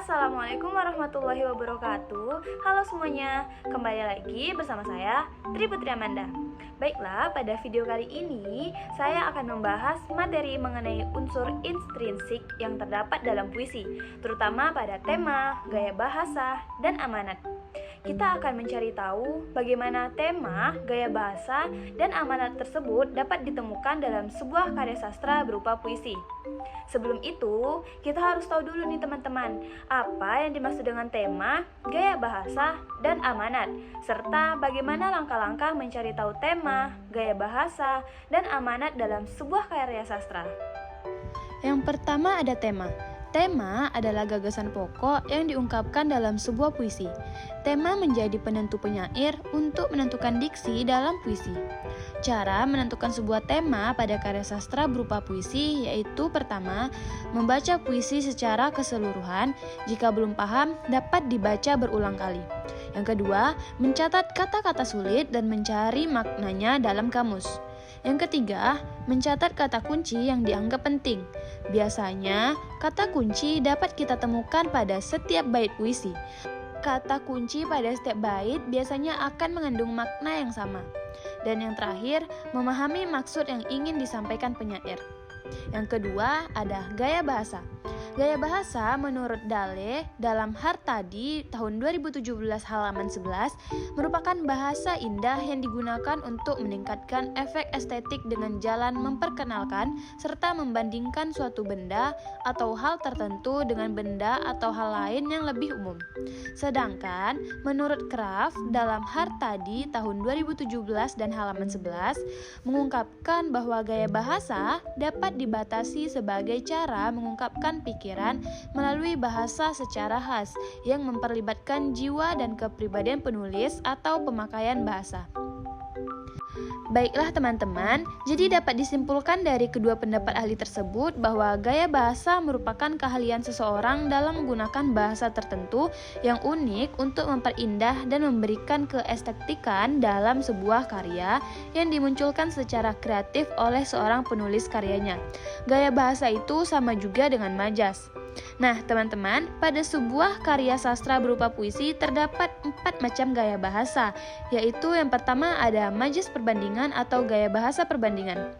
Assalamualaikum warahmatullahi wabarakatuh. Halo semuanya, kembali lagi bersama saya Tri Putri Amanda. Baiklah, pada video kali ini saya akan membahas materi mengenai unsur intrinsik yang terdapat dalam puisi, terutama pada tema, gaya bahasa, dan amanat. Kita akan mencari tahu bagaimana tema, gaya bahasa, dan amanat tersebut dapat ditemukan dalam sebuah karya sastra berupa puisi. Sebelum itu, kita harus tahu dulu nih teman-teman, apa yang dimaksud dengan tema, gaya bahasa, dan amanat, serta bagaimana langkah-langkah mencari tahu tema, gaya bahasa, dan amanat dalam sebuah karya sastra. Yang pertama ada tema. Tema adalah gagasan pokok yang diungkapkan dalam sebuah puisi. Tema menjadi penentu penyair untuk menentukan diksi dalam puisi. Cara menentukan sebuah tema pada karya sastra berupa puisi yaitu pertama, membaca puisi secara keseluruhan. Jika belum paham, dapat dibaca berulang kali. Yang kedua, mencatat kata-kata sulit dan mencari maknanya dalam kamus. Yang ketiga, mencatat kata kunci yang dianggap penting. Biasanya, kata kunci dapat kita temukan pada setiap bait puisi. Kata kunci pada setiap bait biasanya akan mengandung makna yang sama. Dan yang terakhir, memahami maksud yang ingin disampaikan penyair. Yang kedua, ada gaya bahasa. Gaya bahasa menurut Dale dalam Hartadi tahun 2017 halaman 11 merupakan bahasa indah yang digunakan untuk meningkatkan efek estetik dengan jalan memperkenalkan serta membandingkan suatu benda atau hal tertentu dengan benda atau hal lain yang lebih umum. Sedangkan menurut Kraft dalam Hartadi tahun 2017 dan halaman 11 mengungkapkan bahwa gaya bahasa dapat dibatasi sebagai cara mengungkapkan pikiran melalui bahasa secara khas yang memperlibatkan jiwa dan kepribadian penulis atau pemakaian bahasa. Baiklah teman-teman, jadi dapat disimpulkan dari kedua pendapat ahli tersebut bahwa gaya bahasa merupakan keahlian seseorang dalam menggunakan bahasa tertentu yang unik untuk memperindah dan memberikan keestetikan dalam sebuah karya yang dimunculkan secara kreatif oleh seorang penulis karyanya. Gaya bahasa itu sama juga dengan majas. Nah, teman-teman, pada sebuah karya sastra berupa puisi terdapat 4 macam gaya bahasa, yaitu yang pertama ada majas perbandingan atau gaya bahasa perbandingan.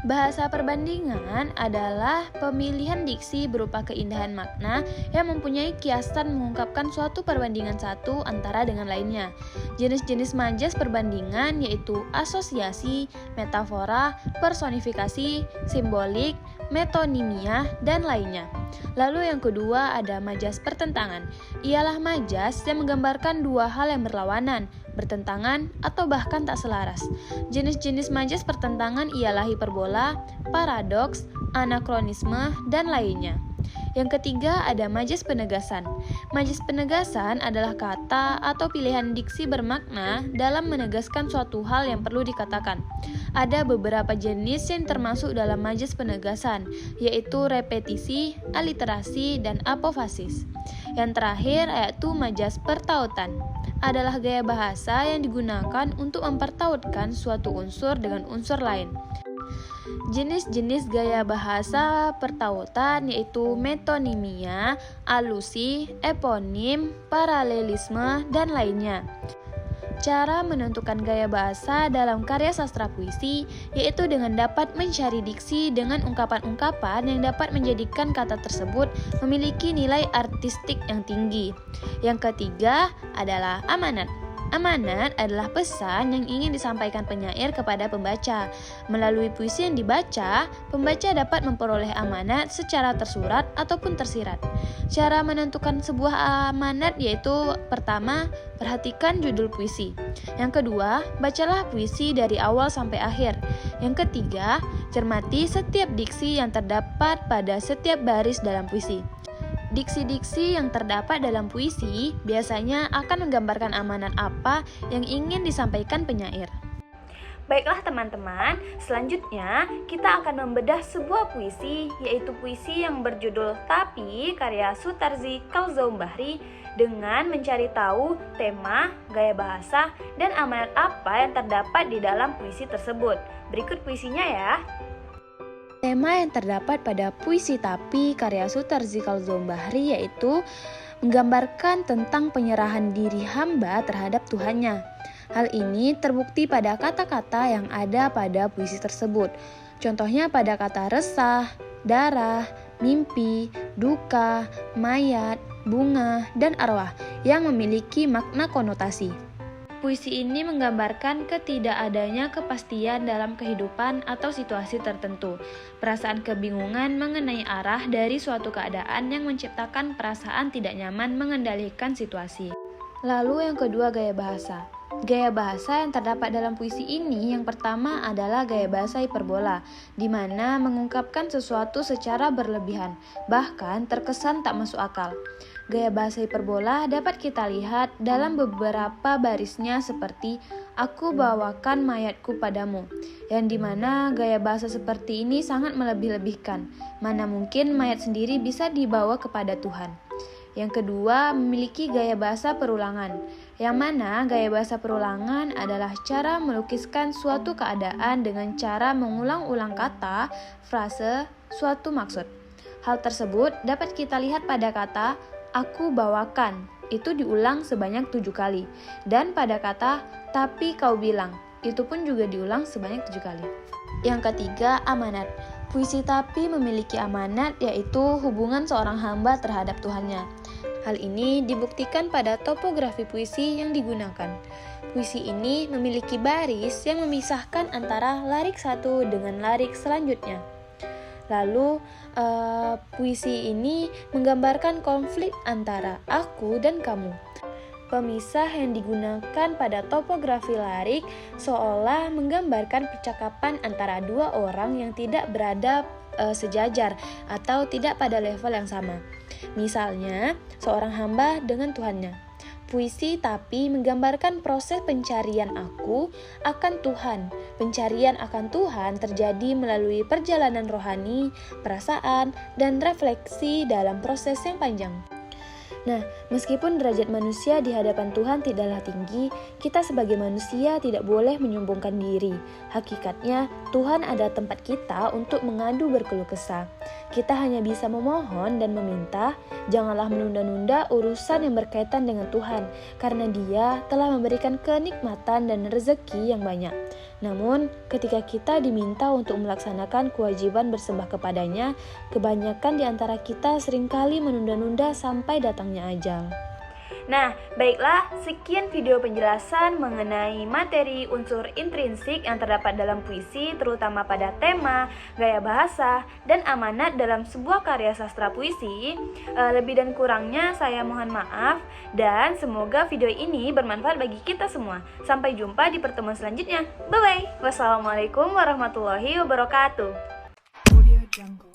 Bahasa perbandingan adalah pemilihan diksi berupa keindahan makna yang mempunyai kiasan mengungkapkan suatu perbandingan satu antara dengan lainnya. Jenis-jenis majas perbandingan yaitu asosiasi, metafora, personifikasi, simbolik, metonimia, dan lainnya. Lalu yang kedua ada majas pertentangan. Ialah majas yang menggambarkan dua hal yang berlawanan, bertentangan, atau bahkan tak selaras. Jenis-jenis majas pertentangan ialah hiperbola, paradoks, anakronisme, dan lainnya. Yang ketiga ada majas penegasan. Majas penegasan adalah kata atau pilihan diksi bermakna dalam menegaskan suatu hal yang perlu dikatakan. Ada beberapa jenis yang termasuk dalam majas penegasan, yaitu repetisi, aliterasi, dan apofasis. Yang terakhir yaitu majas pertautan. Adalah gaya bahasa yang digunakan untuk mempertautkan suatu unsur dengan unsur lain. Jenis-jenis gaya bahasa pertautan yaitu metonimia, alusi, eponim, paralelisme, dan lainnya. Cara menentukan gaya bahasa dalam karya sastra puisi yaitu dengan dapat mencari diksi dengan ungkapan-ungkapan yang dapat menjadikan kata tersebut memiliki nilai artistik yang tinggi. Yang ketiga adalah amanat. Amanat adalah pesan yang ingin disampaikan penyair kepada pembaca. Melalui puisi yang dibaca, pembaca dapat memperoleh amanat secara tersurat ataupun tersirat. Cara menentukan sebuah amanat yaitu pertama, perhatikan judul puisi. Yang kedua, bacalah puisi dari awal sampai akhir. Yang ketiga, cermati setiap diksi yang terdapat pada setiap baris dalam puisi. Diksi-diksi yang terdapat dalam puisi biasanya akan menggambarkan amanat apa yang ingin disampaikan penyair. Baiklah teman-teman, selanjutnya kita akan membedah sebuah puisi, yaitu puisi yang berjudul Tapi karya Sutarzi Kalzoumbahri dengan mencari tahu tema, gaya bahasa, dan amanat apa yang terdapat di dalam puisi tersebut. Berikut puisinya ya. Tema yang terdapat pada puisi Tapi karya Sutarzi Kalzoumbahri yaitu menggambarkan tentang penyerahan diri hamba terhadap Tuhannya. Hal ini terbukti pada kata-kata yang ada pada puisi tersebut. Contohnya pada kata resah, darah, mimpi, duka, mayat, bunga, dan arwah yang memiliki makna konotasi. Puisi ini menggambarkan ketidakadanya kepastian dalam kehidupan atau situasi tertentu, perasaan kebingungan mengenai arah dari suatu keadaan yang menciptakan perasaan tidak nyaman mengendalikan situasi. Lalu yang kedua, gaya bahasa. Gaya bahasa yang terdapat dalam puisi ini yang pertama adalah gaya bahasa hiperbola, di mana mengungkapkan sesuatu secara berlebihan, bahkan terkesan tak masuk akal. Gaya bahasa hiperbola dapat kita lihat dalam beberapa barisnya seperti "Aku bawakan mayatku padamu", yang dimana gaya bahasa seperti ini sangat melebih-lebihkan, mana mungkin mayat sendiri bisa dibawa kepada Tuhan. Yang kedua, memiliki gaya bahasa perulangan, yang mana gaya bahasa perulangan adalah cara melukiskan suatu keadaan dengan cara mengulang-ulang kata, frase, suatu maksud. Hal tersebut dapat kita lihat pada kata "aku bawakan", itu diulang sebanyak 7 kali. Dan pada kata "tapi kau bilang", itu pun juga diulang sebanyak 7 kali. Yang ketiga, amanat. Puisi Tapi memiliki amanat, yaitu hubungan seorang hamba terhadap Tuhannya. Hal ini dibuktikan pada topografi puisi yang digunakan. Puisi ini memiliki baris yang memisahkan antara lirik satu dengan lirik selanjutnya. Lalu, puisi ini menggambarkan konflik antara aku dan kamu. Pemisah yang digunakan pada topografi lirik seolah menggambarkan percakapan antara dua orang yang tidak berada sejajar atau tidak pada level yang sama. Misalnya, seorang hamba dengan Tuhannya. Puisi Tapi menggambarkan proses pencarian aku akan Tuhan. Pencarian akan Tuhan terjadi melalui perjalanan rohani, perasaan, dan refleksi dalam proses yang panjang. Nah, meskipun derajat manusia di hadapan Tuhan tidaklah tinggi, kita sebagai manusia tidak boleh menyombongkan diri. Hakikatnya, Tuhan ada tempat kita untuk mengadu berkeluh kesah. Kita hanya bisa memohon dan meminta, janganlah menunda-nunda urusan yang berkaitan dengan Tuhan, karena Dia telah memberikan kenikmatan dan rezeki yang banyak. Namun, ketika kita diminta untuk melaksanakan kewajiban bersembah kepadanya, kebanyakan di antara kita seringkali menunda-nunda sampai datangnya ajal. Nah, baiklah, sekian video penjelasan mengenai materi unsur intrinsik yang terdapat dalam puisi, terutama pada tema, gaya bahasa, dan amanat dalam sebuah karya sastra puisi. Lebih dan kurangnya saya mohon maaf, dan semoga video ini bermanfaat bagi kita semua. Sampai jumpa di pertemuan selanjutnya. Bye-bye. Wassalamualaikum warahmatullahi wabarakatuh. Audio Jungle.